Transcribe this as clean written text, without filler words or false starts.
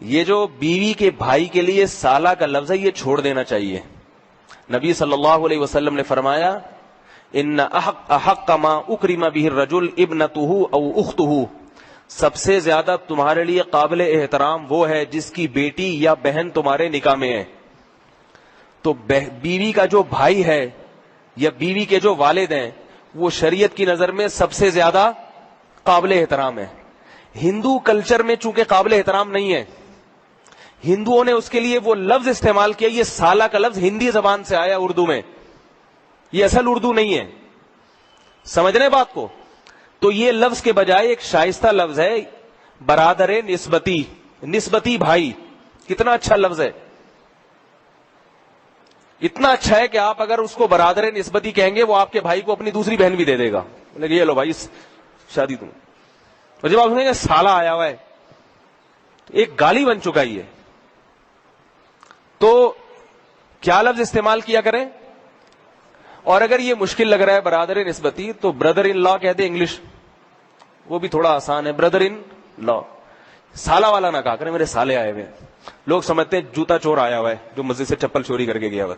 یہ جو بیوی کے بھائی کے لیے سالہ کا لفظ ہے یہ چھوڑ دینا چاہیے. نبی صلی اللہ علیہ وسلم نے فرمایا ان احق ما اکرم به الرجل ابنته او اختہ، سب سے زیادہ تمہارے لیے قابل احترام وہ ہے جس کی بیٹی یا بہن تمہارے نکاح میں ہے. تو بیوی کا جو بھائی ہے یا بیوی کے جو والد ہیں وہ شریعت کی نظر میں سب سے زیادہ قابل احترام ہے. ہندو کلچر میں چونکہ قابل احترام نہیں ہے، ہندوؤں نے اس کے لیے وہ لفظ استعمال کیا. یہ سالہ کا لفظ ہندی زبان سے آیا اردو میں، یہ اصل اردو نہیں ہے. سمجھنے بات کو؟ تو یہ لفظ کے بجائے ایک شائستہ لفظ ہے برادر نسبتی، نسبتی بھائی. کتنا اچھا لفظ ہے، اتنا اچھا ہے کہ آپ اگر اس کو برادر نسبتی کہیں گے وہ آپ کے بھائی کو اپنی دوسری بہن بھی دے دے گا. یہ لو بھائی شادی تم. اور جب آپ سنیں گے سالہ آیا ہوا ہے ایک گالی بن چکا ہی ہے. تو کیا لفظ استعمال کیا کریں؟ اور اگر یہ مشکل لگ رہا ہے برادر نسبتی تو بردر ان لا کہتے انگلش، وہ بھی تھوڑا آسان ہے. بردر ان لا. سالہ والا نہ کہا کریں میرے سالے آئے ہوئے. لوگ سمجھتے ہیں جوتا چور آیا ہوا ہے جو مسجد سے چپل چوری کر کے گیا ہوا تھا.